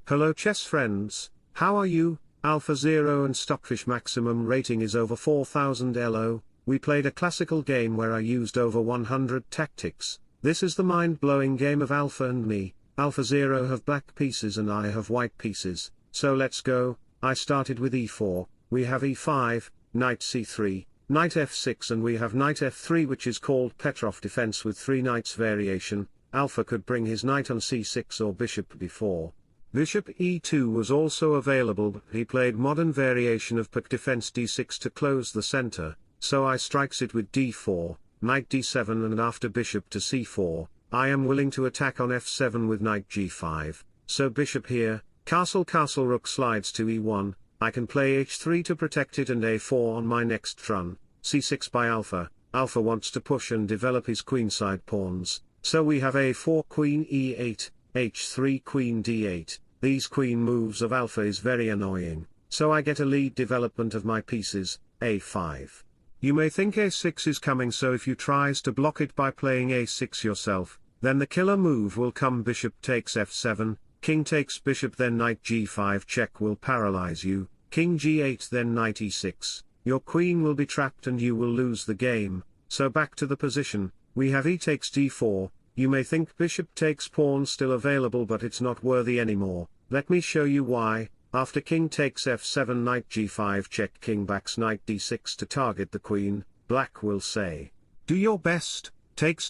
Hello chess friends, how are you? AlphaZero and Stockfish maximum rating is over 4000 LO. We played a classical game where I used over 100 tactics. This is the mind-blowing game of Alpha and me. AlphaZero have black pieces and I have white pieces, so let's go. I started with e4, we have e5, knight c3, knight f6 and we have knight f3 which is called Petrov defense with 3 knights variation. Alpha could bring his knight on c6 or bishop b4. Bishop e2 was also available but he played modern variation of Pak defense d6 to close the center, so I strikes it with d4, knight d7 and after bishop to c4, I am willing to attack on f7 with knight g5, so bishop here, castle rook slides to e1, I can play h3 to protect it and a4 on my next run, c6 by Alpha. Alpha wants to push and develop his queenside pawns, so we have a4 queen e8, h3 queen d8, these queen moves of Alpha is very annoying, so I get a lead development of my pieces, a5. You may think a6 is coming, so if you tries to block it by playing a6 yourself, then the killer move will come bishop takes f7, king takes bishop then knight g5 check will paralyze you, king g8 then knight e6, your queen will be trapped and you will lose the game, so back to the position, we have e takes d4. You may think bishop takes pawn still available but it's not worthy anymore, let me show you why. After king takes f7 knight g5 check king backs knight d6 to target the queen, black will say, do your best, takes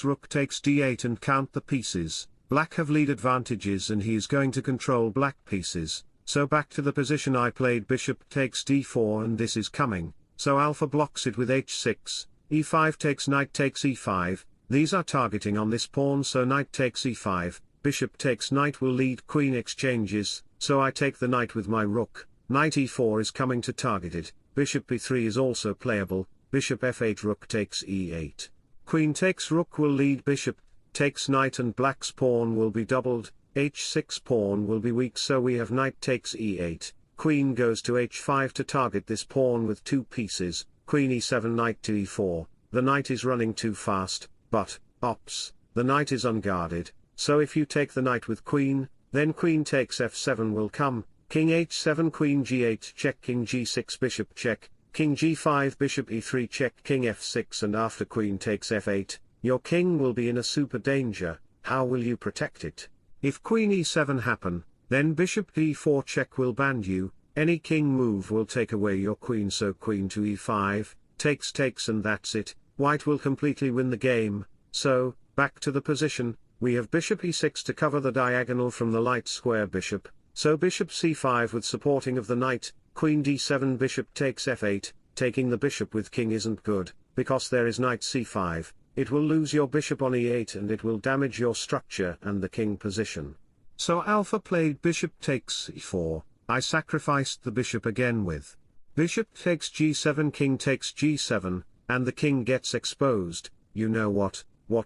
rook takes d8 and count the pieces, black have lead advantages and he is going to control black pieces, so back to the position I played bishop takes d4 and this is coming, so Alpha blocks it with h6, e5 takes knight takes e5, these are targeting on this pawn so knight takes e5, bishop takes knight will lead queen exchanges, so I take the knight with my rook, knight e4 is coming to target it, bishop b3 is also playable, bishop f8 rook takes e8. Queen takes rook will lead bishop, takes knight and black's pawn will be doubled, h6 pawn will be weak so we have knight takes e8, queen goes to h5 to target this pawn with 2 pieces, queen e7 knight to e4, the knight is running too fast. But, ops, the knight is unguarded, so if you take the knight with queen, then queen takes f7 will come, king h7 queen g8 check king g6 bishop check, king g5 bishop e3 check king f6 and after queen takes f8, your king will be in a super danger, how will you protect it? If queen e7 happen, then bishop d4 check will band you, any king move will take away your queen so queen to e5, takes and that's it. White will completely win the game, so, back to the position, we have bishop e6 to cover the diagonal from the light square bishop, so bishop c5 with supporting of the knight, queen d7 bishop takes f8, taking the bishop with king isn't good, because there is knight c5, it will lose your bishop on e8 and it will damage your structure and the king position. So Alpha played bishop takes e4, I sacrificed the bishop again with bishop takes g7 king takes g7, and the king gets exposed. You know what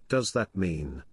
does that mean?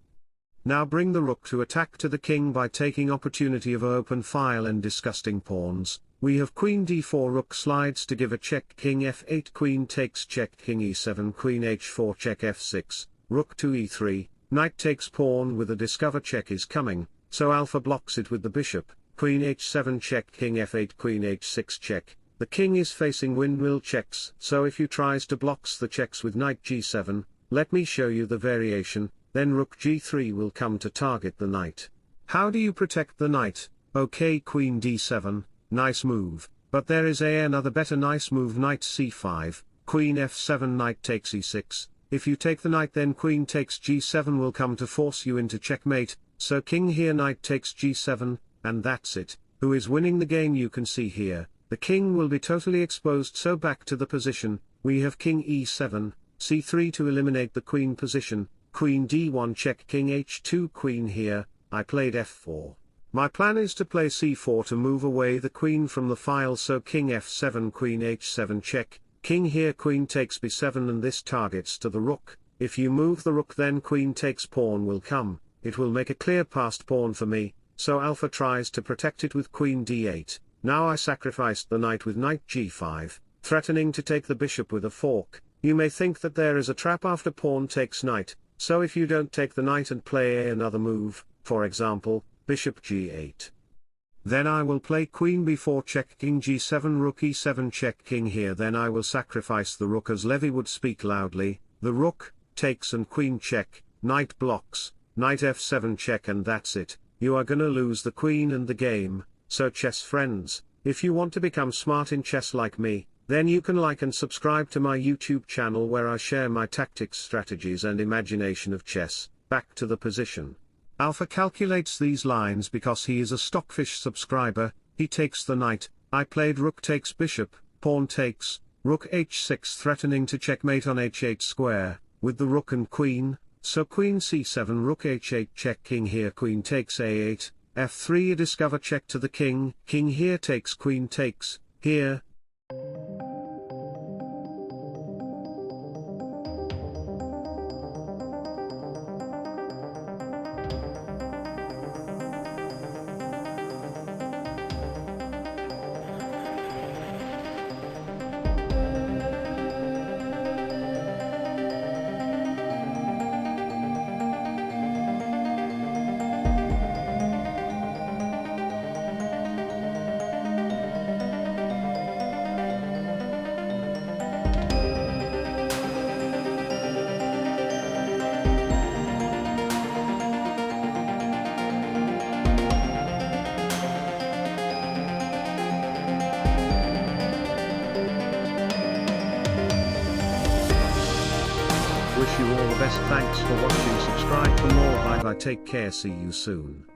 Now bring the rook to attack to the king by taking opportunity of open file and disgusting pawns, we have queen d4 rook slides to give a check king f8 queen takes check king e7 queen h4 check f6, rook to e3, knight takes pawn with a discover check is coming, so Alpha blocks it with the bishop, queen h7 check king f8 queen h6 check. The king is facing windmill checks, so if you tries to blocks the checks with knight g7, let me show you the variation, then rook g3 will come to target the knight. How do you protect the knight? Okay queen d7, nice move, but there is another better nice move knight c5, queen f7 knight takes e6, if you take the knight then queen takes g7 will come to force you into checkmate, so king here knight takes g7, and that's it, who is winning the game you can see here. The king will be totally exposed so back to the position, we have king e7, c3 to eliminate the queen position, queen d1 check king h2 queen here, I played f4. My plan is to play c4 to move away the queen from the file so king f7 queen h7 check, king here queen takes b7 and this targets to the rook, if you move the rook then queen takes pawn will come, it will make a clear passed pawn for me, so Alpha tries to protect it with queen d8. Now I sacrificed the knight with knight g5, threatening to take the bishop with a fork. You may think that there is a trap after pawn takes knight, so if you don't take the knight and play another move, for example, bishop g8. Then I will play queen b4 check king g7 rook e7 check king here. Then I will sacrifice the rook as Levy would speak loudly. The rook takes and queen check, knight blocks, knight f7 check, and that's it. You are gonna lose the queen and the game. So chess friends, if you want to become smart in chess like me, then you can like and subscribe to my YouTube channel where I share my tactics, strategies and imagination of chess. Back to the position. Alpha calculates these lines because he is a Stockfish subscriber. He takes the knight. I played rook takes bishop, pawn takes, rook h6 threatening to checkmate on h8 square, with the rook and queen, so queen c7 rook h8 check king here queen takes a8, f3 discover check to the king, king here takes queen takes, here. Wish you all the best. Thanks for watching. Subscribe for more. Bye bye. Take care. See you soon.